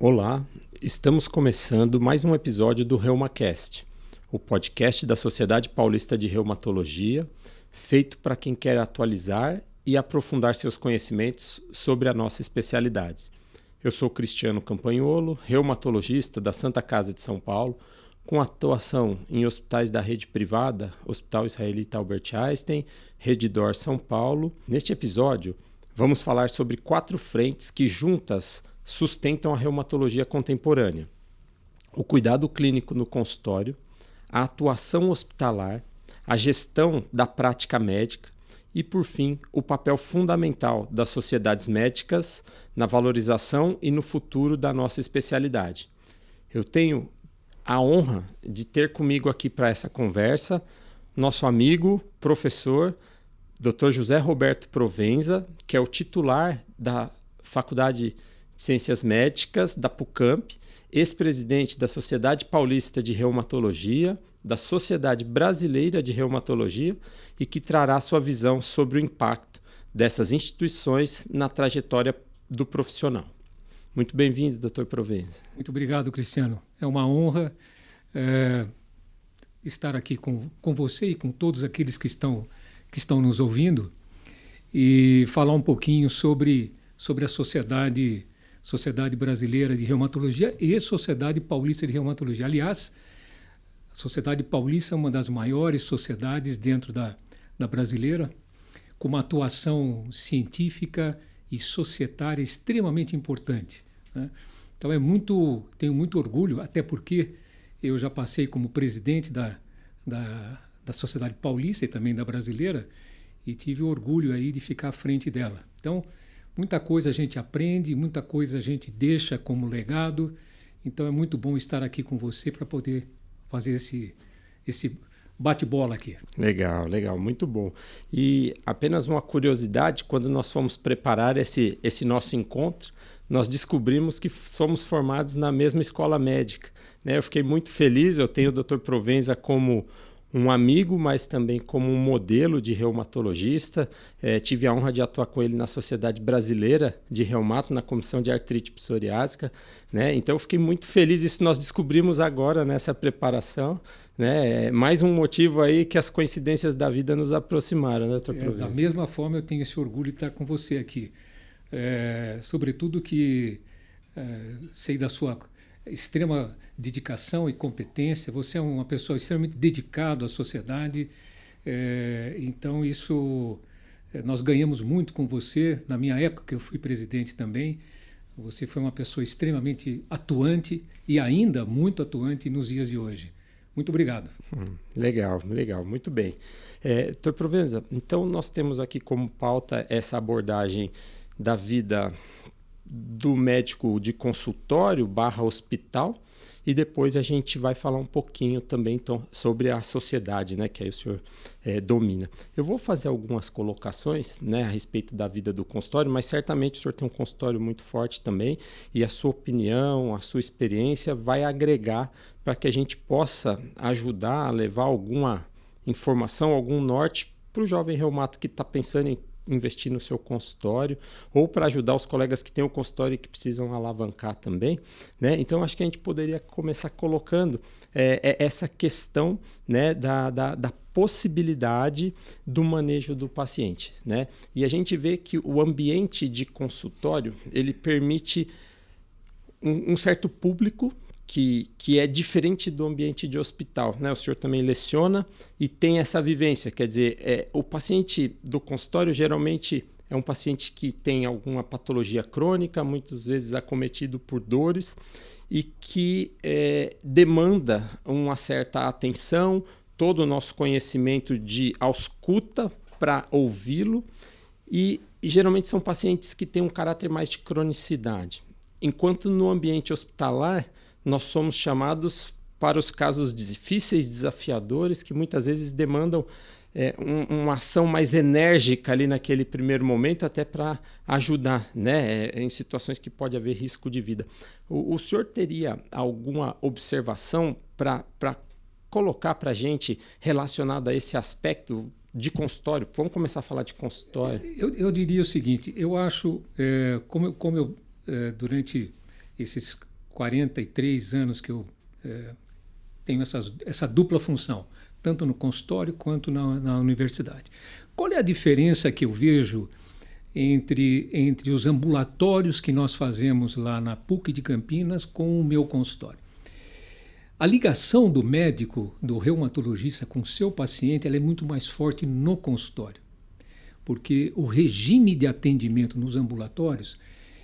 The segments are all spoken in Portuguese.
Olá, estamos começando mais um episódio do ReumaCast, o podcast da Sociedade Paulista de Reumatologia, feito para quem quer atualizar e aprofundar seus conhecimentos sobre a nossa especialidade. Eu sou Cristiano Campagnolo, reumatologista da Santa Casa de São Paulo, com atuação em hospitais da rede privada, Hospital Israelita Albert Einstein, Rede D'Or São Paulo. Neste episódio, vamos falar sobre 4 frentes que juntas sustentam a reumatologia contemporânea: o cuidado clínico no consultório, a atuação hospitalar, a gestão da prática médica e, por fim, o papel fundamental das sociedades médicas na valorização e no futuro da nossa especialidade. Eu tenho a honra de ter comigo aqui para essa conversa nosso amigo, professor, Dr. José Roberto Provenza, que é o titular da Faculdade de Ciências Médicas da PUCamp, ex-presidente da Sociedade Paulista de Reumatologia, da Sociedade Brasileira de Reumatologia e que trará sua visão sobre o impacto dessas instituições na trajetória do profissional. Muito bem-vindo, Dr. Provenza. Muito obrigado, Cristiano. É uma honra estar aqui com você e com todos aqueles que estão nos ouvindo e falar um pouquinho sobre a Sociedade Brasileira de Reumatologia e Sociedade Paulista de Reumatologia. Aliás, a Sociedade Paulista é uma das maiores sociedades dentro da brasileira, com uma atuação científica e societária extremamente importante, né? Então tenho muito orgulho, até porque eu já passei como presidente da Sociedade Paulista e também da Brasileira e tive o orgulho aí de ficar à frente dela. Então, muita coisa a gente aprende, muita coisa a gente deixa como legado. Então é muito bom estar aqui com você para poder fazer esse bate-bola aqui. Legal, muito bom. E apenas uma curiosidade, quando nós fomos preparar esse nosso encontro, nós descobrimos que somos formados na mesma escola médica, né? Eu fiquei muito feliz, eu tenho o Dr. Provenza como um amigo, mas também como um modelo de reumatologista. Tive a honra de atuar com ele na Sociedade Brasileira de Reumato, na Comissão de Artrite Psoriásica, né? Então eu fiquei muito feliz, isso nós descobrimos agora nessa preparação, né? Mais um motivo aí que as coincidências da vida nos aproximaram, né, Dr. Provenza? Da mesma forma eu tenho esse orgulho de estar com você aqui. Sobretudo que sei da sua extrema dedicação e competência. Você é uma pessoa extremamente dedicada à sociedade. Então isso nós ganhamos muito com você. Na minha época, que eu fui presidente também, você foi uma pessoa extremamente atuante e ainda muito atuante nos dias de hoje. Muito obrigado. Legal, muito bem. Dr. Provenza, então nós temos aqui como pauta essa abordagem da vida do médico de consultório / hospital, e depois a gente vai falar um pouquinho também então, sobre a sociedade, né, que aí o senhor domina. Eu vou fazer algumas colocações, né, a respeito da vida do consultório, mas certamente o senhor tem um consultório muito forte também e a sua opinião, a sua experiência vai agregar para que a gente possa ajudar a levar alguma informação, algum norte para o jovem reumato que está pensando em investir no seu consultório, ou para ajudar os colegas que têm o consultório e que precisam alavancar também, né? Então, acho que a gente poderia começar colocando essa questão, né, da possibilidade do manejo do paciente, né? E a gente vê que o ambiente de consultório, ele permite um certo público que é diferente do ambiente de hospital, né? O senhor também leciona e tem essa vivência, quer dizer, o paciente do consultório geralmente é um paciente que tem alguma patologia crônica, muitas vezes acometido por dores e que demanda uma certa atenção, todo o nosso conhecimento de ausculta para ouvi-lo e geralmente são pacientes que têm um caráter mais de cronicidade. Enquanto no ambiente hospitalar, nós somos chamados para os casos difíceis, desafiadores, que muitas vezes demandam uma ação mais enérgica ali naquele primeiro momento, até para ajudar, né, em situações que pode haver risco de vida. O senhor teria alguma observação para colocar para a gente relacionada a esse aspecto de consultório? Vamos começar a falar de consultório. Eu diria o seguinte, eu acho, como eu durante esses 43 anos que eu tenho essa dupla função, tanto no consultório quanto na universidade. Qual é a diferença que eu vejo entre os ambulatórios que nós fazemos lá na PUC de Campinas com o meu consultório? A ligação do médico, do reumatologista com o seu paciente, ela é muito mais forte no consultório, porque o regime de atendimento nos ambulatórios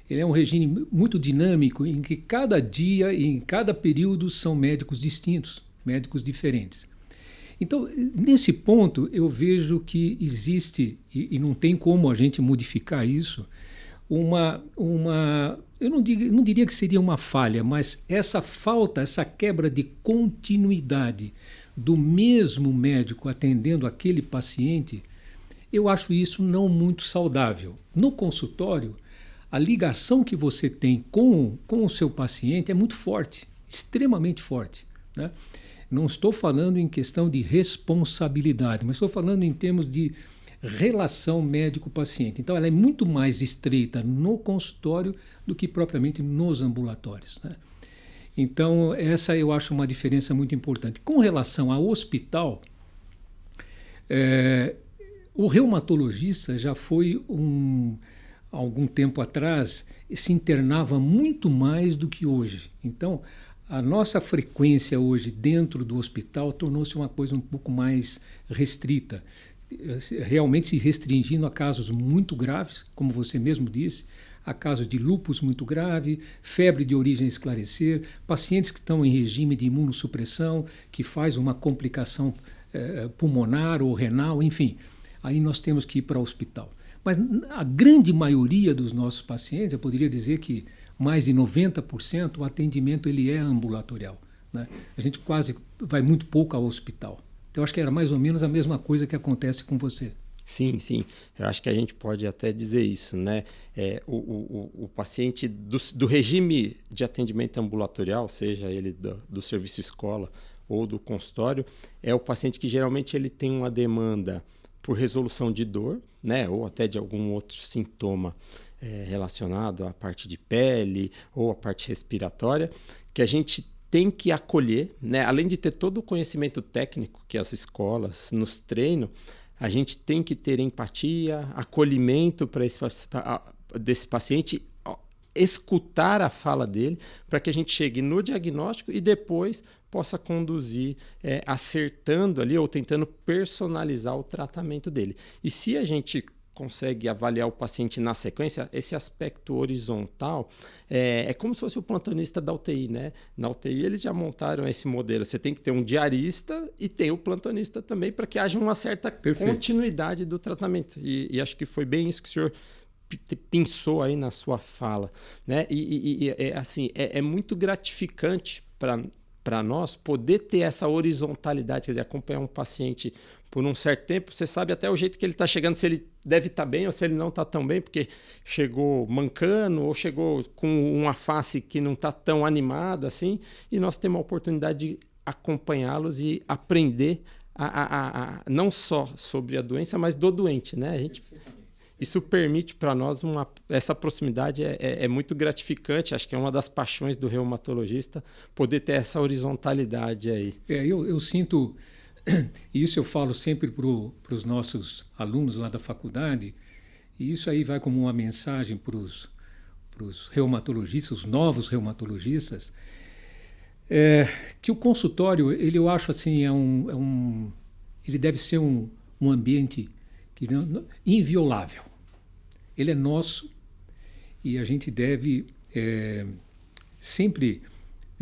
ele é um regime muito dinâmico em que cada dia e em cada período são médicos distintos, médicos diferentes. Então, nesse ponto, eu vejo que existe, e não tem como a gente modificar isso, eu não diria que seria uma falha, mas essa falta, essa quebra de continuidade do mesmo médico atendendo aquele paciente, eu acho isso não muito saudável. No consultório, a ligação que você tem com o seu paciente é muito forte, extremamente forte, né? Não estou falando em questão de responsabilidade, mas estou falando em termos de relação médico-paciente. Então, ela é muito mais estreita no consultório do que propriamente nos ambulatórios, né? Então, essa eu acho uma diferença muito importante. Com relação ao hospital, o reumatologista já foi algum tempo atrás, se internava muito mais do que hoje. Então, a nossa frequência hoje dentro do hospital tornou-se uma coisa um pouco mais restrita, realmente se restringindo a casos muito graves, como você mesmo disse, a casos de lúpus muito grave, febre de origem a esclarecer, pacientes que estão em regime de imunossupressão, que faz uma complicação pulmonar ou renal, enfim, aí nós temos que ir para o hospital. Mas a grande maioria dos nossos pacientes, eu poderia dizer que mais de 90%, o atendimento ele é ambulatorial, né? A gente quase vai muito pouco ao hospital. Então, eu acho que era mais ou menos a mesma coisa que acontece com você. Sim, sim. Eu acho que a gente pode até dizer isso, né? O paciente do regime de atendimento ambulatorial, seja ele do serviço escola ou do consultório, é o paciente que geralmente ele tem uma demanda por resolução de dor, né, ou até de algum outro sintoma relacionado à parte de pele ou à parte respiratória, que a gente tem que acolher, né? Além de ter todo o conhecimento técnico que as escolas nos treinam, a gente tem que ter empatia, acolhimento para desse paciente, escutar a fala dele, para que a gente chegue no diagnóstico e depois possa conduzir acertando ali ou tentando personalizar o tratamento dele. E se a gente consegue avaliar o paciente na sequência, esse aspecto horizontal é como se fosse o plantonista da UTI, né? Na UTI eles já montaram esse modelo. Você tem que ter um diarista e tem o plantonista também para que haja uma certa continuidade do tratamento. E acho que foi bem isso que o senhor pensou aí na sua fala, né? Assim, é muito gratificante para nós poder ter essa horizontalidade, quer dizer, acompanhar um paciente por um certo tempo, você sabe até o jeito que ele está chegando, se ele deve estar bem ou se ele não está tão bem, porque chegou mancando ou chegou com uma face que não está tão animada assim, e nós temos a oportunidade de acompanhá-los e aprender não só sobre a doença, mas do doente, né? Isso permite para nós essa proximidade é muito gratificante, acho que é uma das paixões do reumatologista, poder ter essa horizontalidade aí. Eu sinto, e isso eu falo sempre para os nossos alunos lá da faculdade, e isso aí vai como uma mensagem para os reumatologistas, os novos reumatologistas, que o consultório, eu acho assim, ele deve ser um ambiente inviolável. Ele é nosso e a gente deve sempre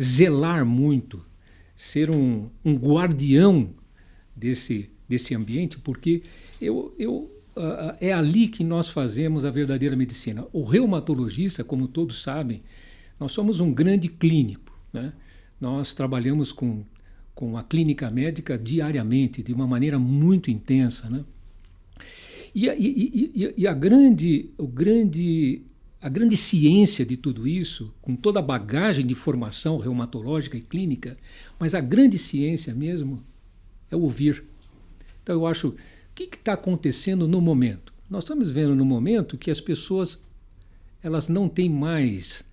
zelar muito, ser um guardião desse ambiente, porque é ali que nós fazemos a verdadeira medicina. O reumatologista, como todos sabem, nós somos um grande clínico, né? Nós trabalhamos com a clínica médica diariamente, de uma maneira muito intensa, né? E a grande ciência de tudo isso, com toda a bagagem de formação reumatológica e clínica, mas a grande ciência mesmo é ouvir. Então eu acho, o que está acontecendo no momento? Nós estamos vendo no momento que as pessoas elas não têm mais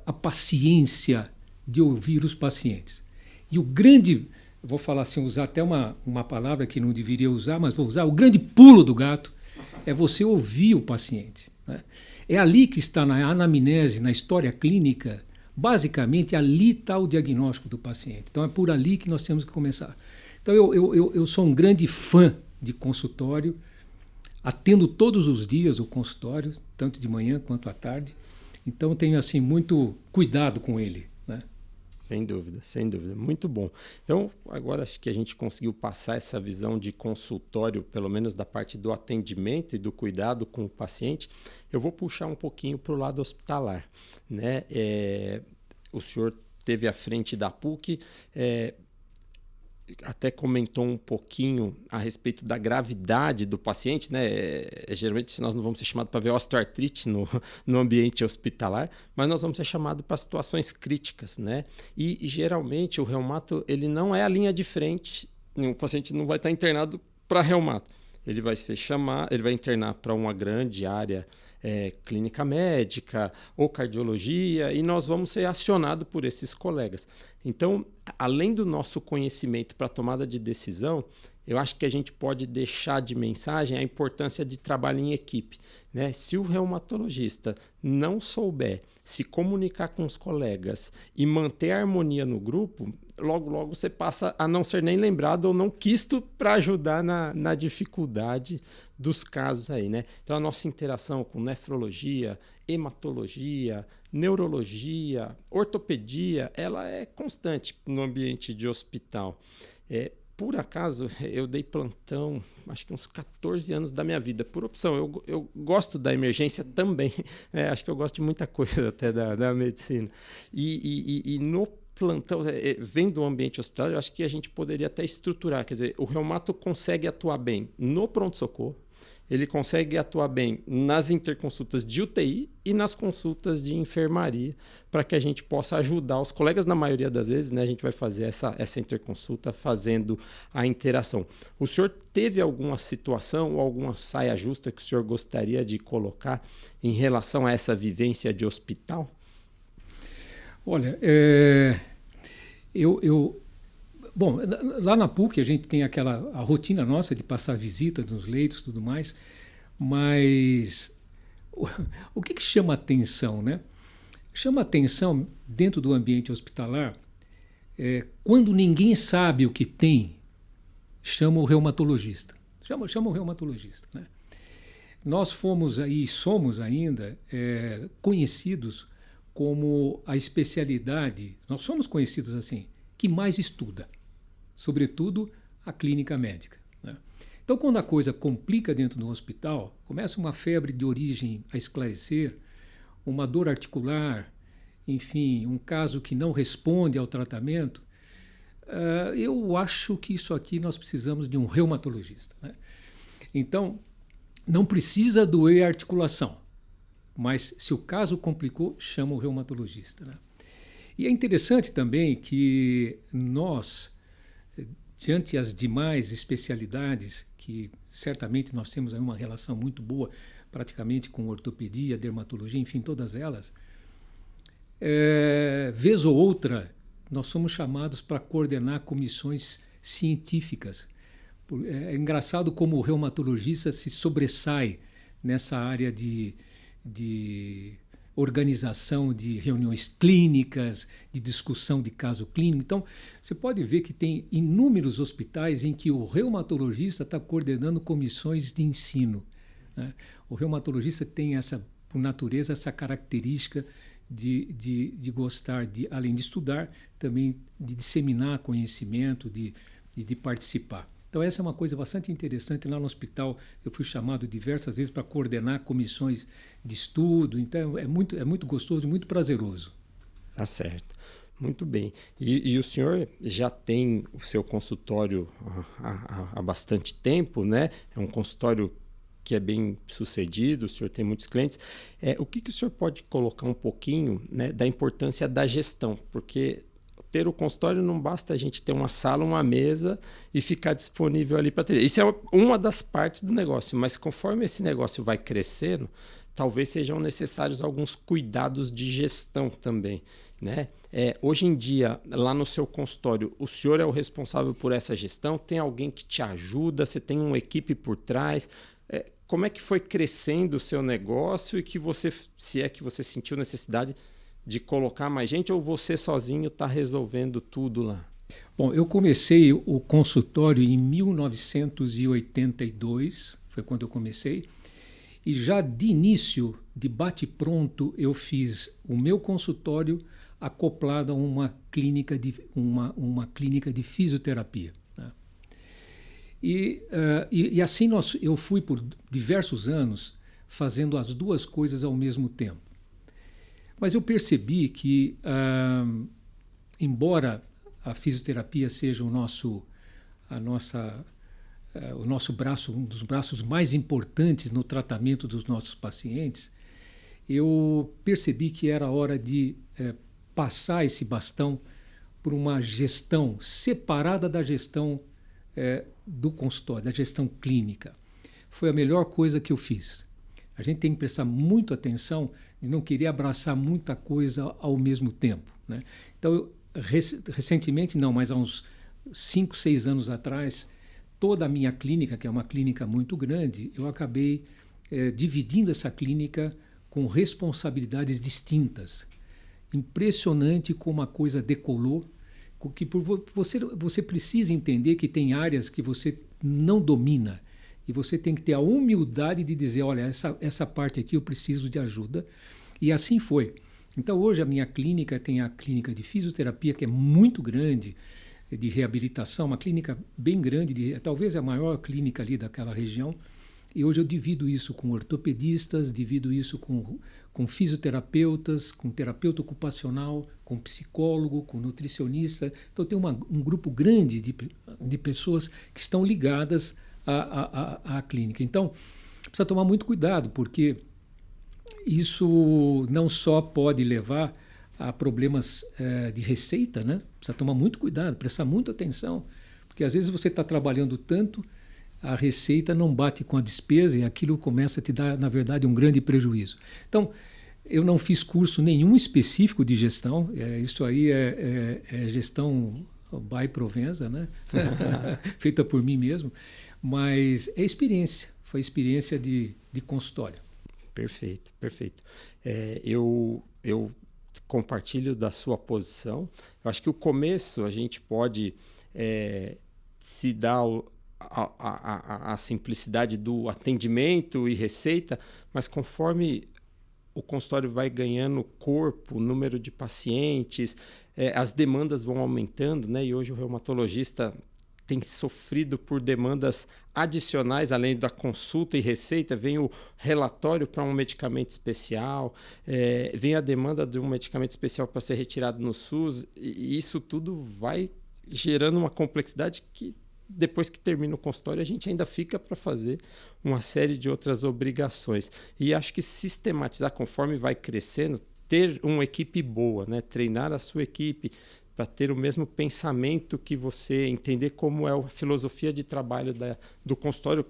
a paciência de ouvir os pacientes. E o grande, vou falar assim, usar até uma palavra que não deveria usar, mas vou usar, o grande pulo do gato é você ouvir o paciente, né? É ali que está na anamnese, na história clínica, basicamente ali está o diagnóstico do paciente. Então é por ali que nós temos que começar. Então eu sou um grande fã de consultório, atendo todos os dias o consultório, tanto de manhã quanto à tarde. Então tenho assim muito cuidado com ele, né? Sem dúvida, sem dúvida. Muito bom. Então, agora acho que a gente conseguiu passar essa visão de consultório, pelo menos da parte do atendimento e do cuidado com o paciente. Eu vou puxar um pouquinho para o lado hospitalar, né? O senhor esteve à frente da PUC, até comentou um pouquinho a respeito da gravidade do paciente, né? Geralmente nós não vamos ser chamados para ver osteoartrite no ambiente hospitalar, mas nós vamos ser chamados para situações críticas, né? E geralmente o reumato ele não é a linha de frente, o paciente não vai estar internado para reumato. Ele vai internar para uma grande área clínica médica ou cardiologia e nós vamos ser acionados por esses colegas. Então, além do nosso conhecimento para tomada de decisão, eu acho que a gente pode deixar de mensagem a importância de trabalho em equipe, né? Se o reumatologista não souber se comunicar com os colegas e manter a harmonia no grupo, logo você passa a não ser nem lembrado ou não quisto para ajudar na dificuldade dos casos aí, né? Então a nossa interação com nefrologia, hematologia, neurologia, ortopedia, ela é constante no ambiente de hospital. Por acaso, eu dei plantão, acho que uns 14 anos da minha vida, por opção. Eu gosto da emergência também, acho que eu gosto de muita coisa até da medicina. E no plantão, vendo o ambiente hospitalar, eu acho que a gente poderia até estruturar, quer dizer, o reumato consegue atuar bem no pronto-socorro, ele consegue atuar bem nas interconsultas de UTI e nas consultas de enfermaria, para que a gente possa ajudar os colegas, na maioria das vezes, né, a gente vai fazer essa interconsulta fazendo a interação. O senhor teve alguma situação ou alguma saia justa que o senhor gostaria de colocar em relação a essa vivência de hospital? Olha, Bom, lá na PUC a gente tem a rotina nossa de passar visita nos leitos e tudo mais, mas o que chama atenção, né? Chama atenção dentro do ambiente hospitalar, quando ninguém sabe o que tem, chama o reumatologista. Chama o reumatologista, né? Nós somos ainda conhecidos como a especialidade, nós somos conhecidos assim, que mais estuda, sobretudo a clínica médica, né? Então, quando a coisa complica dentro do hospital, começa uma febre de origem a esclarecer, uma dor articular, enfim, um caso que não responde ao tratamento, eu acho que isso aqui nós precisamos de um reumatologista, né? Então, não precisa doer a articulação, mas se o caso complicou, chama o reumatologista, né? E é interessante também que nós, diante as demais especialidades, que certamente nós temos aí uma relação muito boa, praticamente com ortopedia, dermatologia, enfim, todas elas, vez ou outra, nós somos chamados para coordenar comissões científicas. É engraçado como o reumatologista se sobressai nessa área de organização de reuniões clínicas, de discussão de caso clínico. Então, você pode ver que tem inúmeros hospitais em que o reumatologista está coordenando comissões de ensino, né? O reumatologista tem por natureza, essa característica de gostar, além de estudar, também de disseminar conhecimento, de participar. Então, essa é uma coisa bastante interessante. Lá no hospital, eu fui chamado diversas vezes para coordenar comissões de estudo. Então, é muito gostoso e muito prazeroso. Tá certo. Muito bem. E o senhor já tem o seu consultório há bastante tempo, né? É um consultório que é bem sucedido, o senhor tem muitos clientes. O que o senhor pode colocar um pouquinho, né, da importância da gestão? Porque ter o consultório não basta a gente ter uma sala, uma mesa e ficar disponível ali para atender. Isso é uma das partes do negócio, mas conforme esse negócio vai crescendo, talvez sejam necessários alguns cuidados de gestão também, né? Hoje em dia, lá no seu consultório, o senhor é o responsável por essa gestão? Tem alguém que te ajuda? Você tem uma equipe por trás? Como é que foi crescendo o seu negócio e que você, se é que você sentiu necessidade de colocar mais gente, ou você sozinho está resolvendo tudo lá? Bom, eu comecei o consultório em 1982, foi quando eu comecei, e já de início, de bate-pronto, eu fiz o meu consultório acoplado a uma clínica de fisioterapia. Né? E assim eu fui por diversos anos fazendo as duas coisas ao mesmo tempo. Mas eu percebi que, embora a fisioterapia seja o nosso braço, um dos braços mais importantes no tratamento dos nossos pacientes, eu percebi que era hora de passar esse bastão por uma gestão separada da gestão do consultório, da gestão clínica. Foi a melhor coisa que eu fiz. A gente tem que prestar muita atenção e não querer abraçar muita coisa ao mesmo tempo, né? Então, recentemente não, mas há uns 5, 6 anos atrás, toda a minha clínica, que é uma clínica muito grande, eu acabei dividindo essa clínica com responsabilidades distintas. Impressionante como a coisa decolou, que você precisa entender que tem áreas que você não domina e você tem que ter a humildade de dizer, olha, essa parte aqui eu preciso de ajuda. E assim foi. Então hoje a minha clínica tem a clínica de fisioterapia, que é muito grande, de reabilitação, uma clínica bem grande, talvez a maior clínica ali daquela região. E hoje eu divido isso com ortopedistas, divido isso com fisioterapeutas, com terapeuta ocupacional, com psicólogo, com nutricionista. Então tem um grupo grande de pessoas que estão ligadas à clínica. Então precisa tomar muito cuidado, porque isso não só pode levar a problemas de receita, né? Precisa tomar muito cuidado, prestar muita atenção, porque às vezes você está trabalhando tanto, a receita não bate com a despesa e aquilo começa a te dar, na verdade, um grande prejuízo. Então, eu não fiz curso nenhum específico de gestão, isso aí é gestão by Provenza, né? Feita por mim mesmo, mas é experiência, foi experiência de consultório. Perfeito, perfeito. Eu compartilho da sua posição. Eu acho que o começo a gente pode se dar a simplicidade do atendimento e receita, mas conforme o consultório vai ganhando corpo, número de pacientes, as demandas vão aumentando, né? E hoje o reumatologista tem sofrido por demandas adicionais, além da consulta e receita, vem o relatório para um medicamento especial, vem a demanda de um medicamento especial para ser retirado no SUS, e isso tudo vai gerando uma complexidade que, depois que termina o consultório, a gente ainda fica para fazer uma série de outras obrigações. E acho que sistematizar conforme vai crescendo, ter uma equipe boa, né? Treinar a sua equipe, para ter o mesmo pensamento que você, entender como é a filosofia de trabalho do consultório,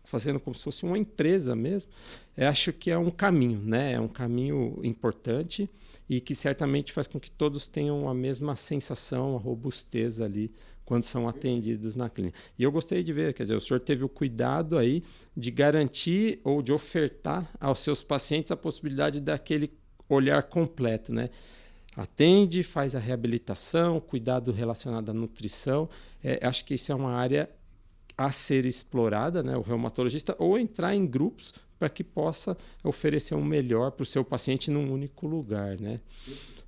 fazendo como se fosse uma empresa mesmo, acho que é um caminho, né? É um caminho importante e que certamente faz com que todos tenham a mesma sensação, a robustez ali quando são atendidos na clínica. E eu gostei de ver, quer dizer, o senhor teve o cuidado aí de garantir ou de ofertar aos seus pacientes a possibilidade daquele olhar completo, né? Atende, faz a reabilitação, cuidado relacionado à nutrição. Acho que isso é uma área a ser explorada, né? O reumatologista, ou entrar em grupos para que possa oferecer um melhor para o seu paciente num único lugar, né?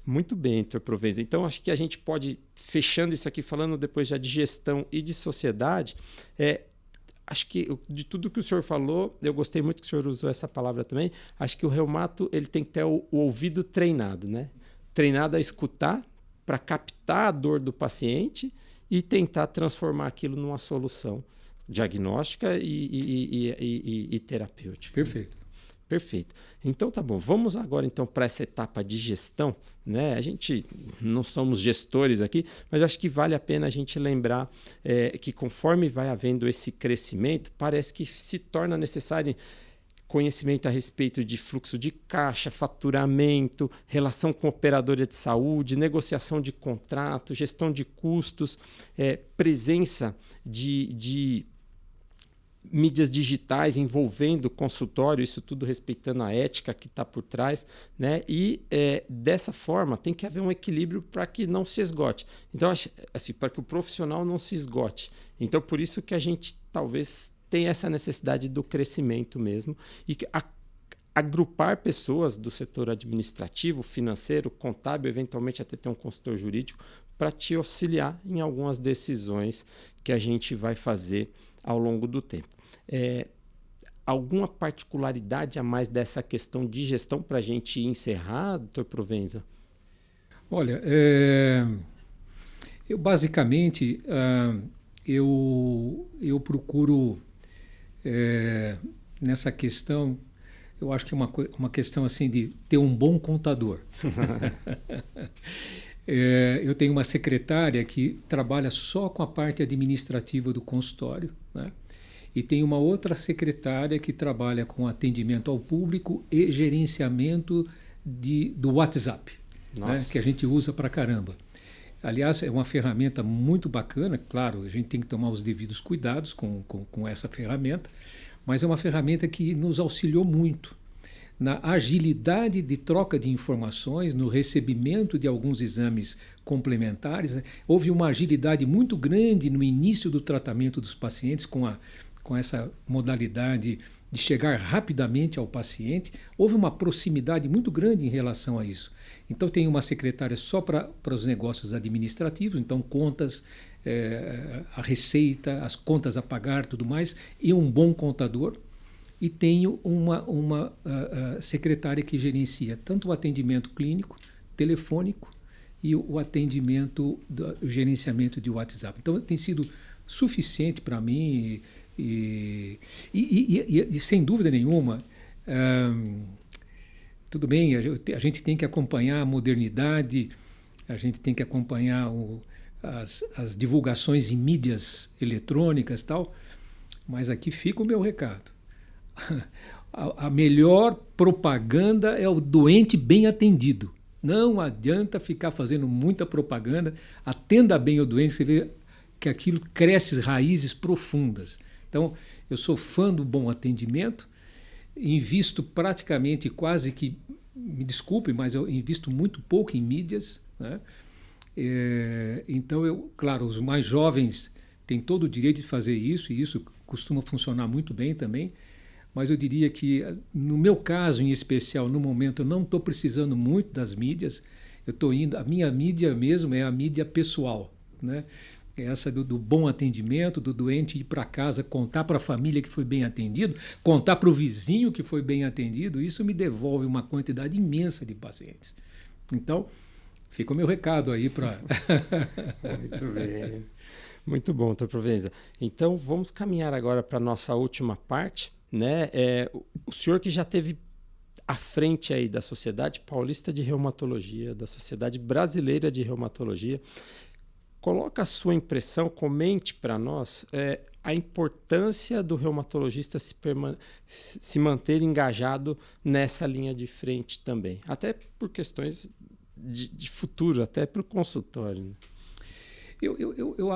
Muito bem, Dr. Provenza. Então, acho que a gente pode, fechando isso aqui, falando depois já de gestão e de sociedade, acho que de tudo que o senhor falou, eu gostei muito que o senhor usou essa palavra também, acho que o reumato ele tem que ter o ouvido treinado, né? Treinado a escutar para captar a dor do paciente e tentar transformar aquilo numa solução diagnóstica e terapêutica. Perfeito. Perfeito. Então tá bom. Vamos agora então para essa etapa de gestão, né? A gente não somos gestores aqui, mas acho que vale a pena a gente lembrar que conforme vai havendo esse crescimento, parece que se torna necessário conhecimento a respeito de fluxo de caixa, faturamento, relação com operadora de saúde, negociação de contrato, gestão de custos, presença de mídias digitais envolvendo consultório, isso tudo respeitando a ética que está por trás, né? E dessa forma tem que haver um equilíbrio para que não se esgote. Então, assim, para que o profissional não se esgote. Então, por isso que a gente talvez tenha essa necessidade do crescimento mesmo e que agrupar pessoas do setor administrativo, financeiro, contábil, eventualmente até ter um consultor jurídico para te auxiliar em algumas decisões que a gente vai fazer ao longo do tempo. Alguma particularidade a mais dessa questão de gestão para a gente encerrar, doutor Provenza? Olha, eu basicamente eu procuro nessa questão, eu acho que é uma questão assim de ter um bom contador. Eu tenho uma secretária que trabalha só com a parte administrativa do consultório, né? E tem uma outra secretária que trabalha com atendimento ao público e gerenciamento do WhatsApp, né? Que a gente usa pra caramba. Aliás, é uma ferramenta muito bacana, claro, a gente tem que tomar os devidos cuidados com essa ferramenta, mas é uma ferramenta que nos auxiliou muito na agilidade de troca de informações, no recebimento de alguns exames complementares. Houve uma agilidade muito grande no início do tratamento dos pacientes com essa modalidade de chegar rapidamente ao paciente. Houve uma proximidade muito grande em relação a isso. Então, tem uma secretária só para os negócios administrativos, então contas, a receita, as contas a pagar, tudo mais, e um bom contador. E tenho uma secretária que gerencia tanto o atendimento clínico, telefônico e o atendimento, o gerenciamento de WhatsApp. Então, tem sido suficiente para mim e sem dúvida nenhuma, tudo bem, a gente tem que acompanhar a modernidade, a gente tem que acompanhar as divulgações em mídias eletrônicas e tal, mas aqui fica o meu recado. A melhor propaganda é o doente bem atendido. Não adianta ficar fazendo muita propaganda, atenda bem o doente, você vê que aquilo cresce raízes profundas. Então, eu sou fã do bom atendimento, invisto praticamente quase que, me desculpe, mas eu invisto muito pouco em mídias, né? Então, claro, os mais jovens têm todo o direito de fazer isso, e isso costuma funcionar muito bem também, mas eu diria que, no meu caso em especial, no momento, eu não estou precisando muito das mídias, eu estou indo, a minha mídia mesmo é a mídia pessoal, né? Essa do bom atendimento, do doente ir para casa, contar para a família que foi bem atendido, contar para o vizinho que foi bem atendido, isso me devolve uma quantidade imensa de pacientes. Então, fica o meu recado aí para... Muito bem. Muito bom, doutor Provenza. Então, vamos caminhar agora para a nossa última parte, né? O senhor que já teve à frente aí da Sociedade Paulista de Reumatologia, da Sociedade Brasileira de Reumatologia, coloca a sua impressão, comente para nós a importância do reumatologista se manter engajado nessa linha de frente também, até por questões de futuro, até para o consultório, né?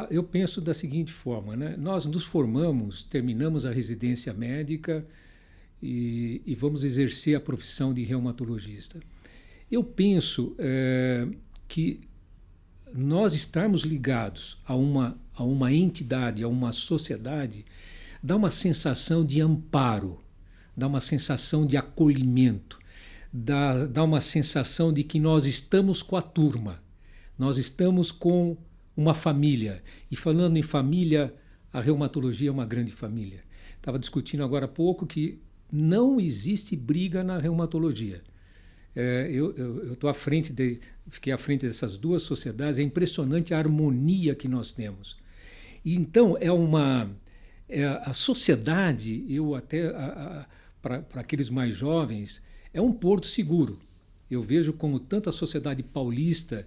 Eu penso da seguinte forma, né? Nós nos formamos, terminamos a residência médica e vamos exercer a profissão de reumatologista. Eu penso que nós estarmos ligados a uma entidade, a uma sociedade, dá uma sensação de amparo, dá uma sensação de acolhimento, dá uma sensação de que nós estamos com a turma, nós estamos com uma família. E falando em família, a reumatologia é uma grande família. Estava discutindo agora há pouco que não existe briga na reumatologia. Eu fiquei à frente dessas duas sociedades, é impressionante a harmonia que nós temos. E então, a sociedade, para aqueles mais jovens, é um porto seguro. Eu vejo como tanto a sociedade paulista,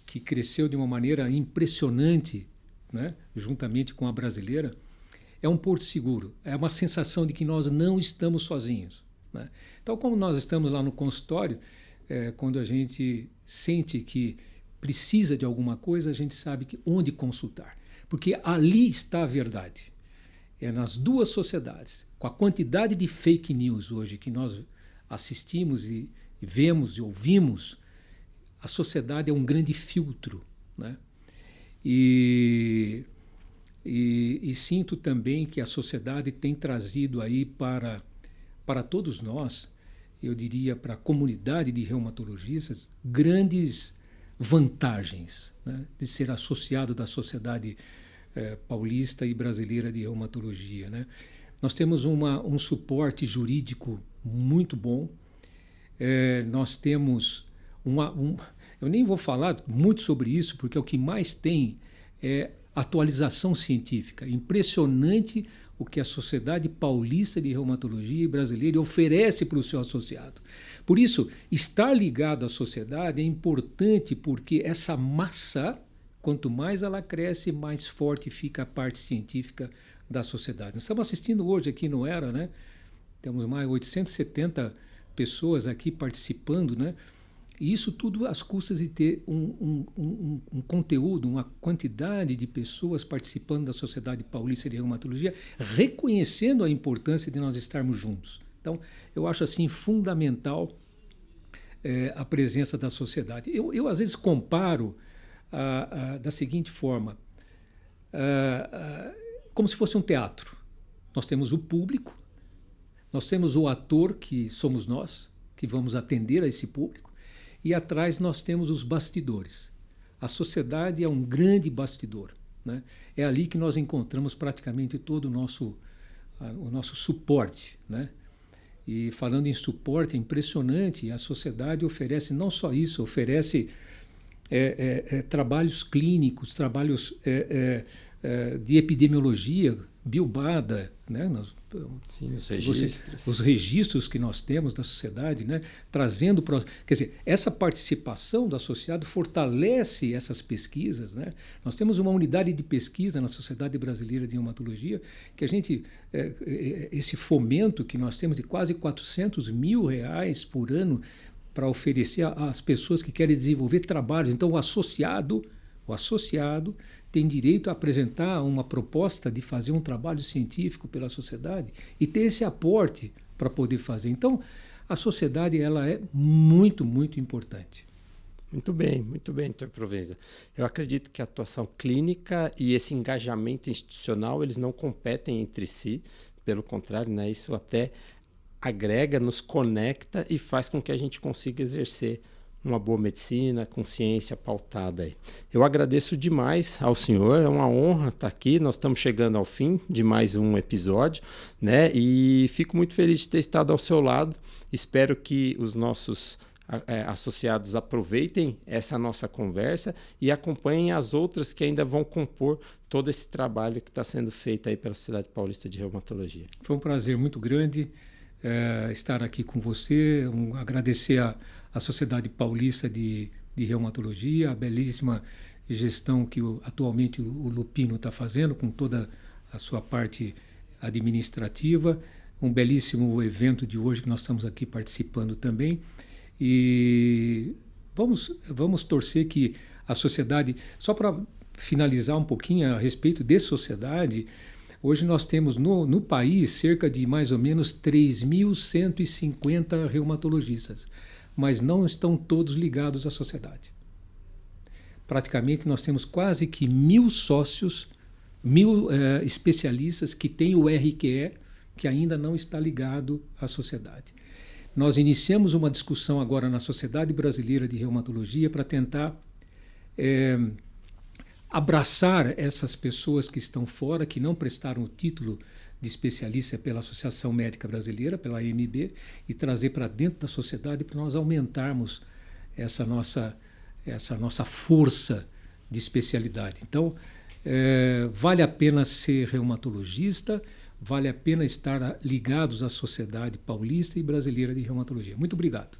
que cresceu de uma maneira impressionante, né, juntamente com a brasileira, é um porto seguro, é uma sensação de que nós não estamos sozinhos, né? Então, como nós estamos lá no consultório, quando a gente sente que precisa de alguma coisa, a gente sabe onde consultar, porque ali está a verdade. É nas duas sociedades, com a quantidade de fake news hoje que nós assistimos e vemos e ouvimos, a sociedade é um grande filtro, né? E sinto também que a sociedade tem trazido aí para todos nós, eu diria para a comunidade de reumatologistas, grandes vantagens, né, de ser associado da Sociedade Paulista e Brasileira de Reumatologia, né? Nós temos um suporte jurídico muito bom, nós temos eu nem vou falar muito sobre isso, porque o que mais tem é atualização científica. Impressionante o que a Sociedade Paulista de Reumatologia e Brasileira oferece para o seu associado. Por isso, estar ligado à sociedade é importante, porque essa massa, quanto mais ela cresce, mais forte fica a parte científica da sociedade. Nós estamos assistindo hoje aqui no ERA, né? Temos mais de 870 pessoas aqui participando, né? E isso tudo às custas de ter um conteúdo, uma quantidade de pessoas participando da Sociedade Paulista de Reumatologia, reconhecendo a importância de nós estarmos juntos. Então, eu acho assim fundamental a presença da sociedade. Eu às vezes comparo da seguinte forma, como se fosse um teatro. Nós temos o público, nós temos o ator, que somos nós, que vamos atender a esse público, e atrás nós temos os bastidores. A sociedade é um grande bastidor, né? É ali que nós encontramos praticamente todo o nosso suporte, né? E falando em suporte, é impressionante, a sociedade oferece não só isso, oferece trabalhos clínicos, trabalhos de epidemiologia, Biobada, né? Sim, os registros que nós temos da sociedade, né? Trazendo quer dizer, essa participação do associado fortalece essas pesquisas, né? Nós temos uma unidade de pesquisa na Sociedade Brasileira de Reumatologia que a gente esse fomento que nós temos de quase R$400 mil por ano para oferecer às pessoas que querem desenvolver trabalhos. Então, o associado tem direito a apresentar uma proposta de fazer um trabalho científico pela sociedade e ter esse aporte para poder fazer. Então, a sociedade ela é muito, muito importante. Muito bem, doutor Provenza. Eu acredito que a atuação clínica e esse engajamento institucional, eles não competem entre si, pelo contrário, né? Isso até agrega, nos conecta e faz com que a gente consiga exercer uma boa medicina, com ciência pautada aí. Eu agradeço demais ao senhor, é uma honra estar aqui, nós estamos chegando ao fim de mais um episódio, né? E fico muito feliz de ter estado ao seu lado, espero que os nossos associados aproveitem essa nossa conversa e acompanhem as outras que ainda vão compor todo esse trabalho que está sendo feito aí pela Sociedade Paulista de Reumatologia. Foi um prazer muito grande estar aqui com você, agradecer a Sociedade Paulista de Reumatologia, a belíssima gestão que atualmente o Lupino está fazendo com toda a sua parte administrativa, um belíssimo evento de hoje que nós estamos aqui participando também, e vamos torcer que a sociedade, só para finalizar um pouquinho a respeito de sociedade, hoje nós temos no país cerca de mais ou menos 3.150 reumatologistas, mas não estão todos ligados à sociedade. Praticamente nós temos quase que 1.000 sócios, 1.000 especialistas que têm o RQE, que ainda não está ligado à sociedade. Nós iniciamos uma discussão agora na Sociedade Brasileira de Reumatologia para tentar abraçar essas pessoas que estão fora, que não prestaram o título de especialista pela Associação Médica Brasileira, pela AMB, e trazer para dentro da sociedade para nós aumentarmos essa nossa força de especialidade. Então, vale a pena ser reumatologista, vale a pena estar ligados à Sociedade Paulista e Brasileira de Reumatologia. Muito obrigado.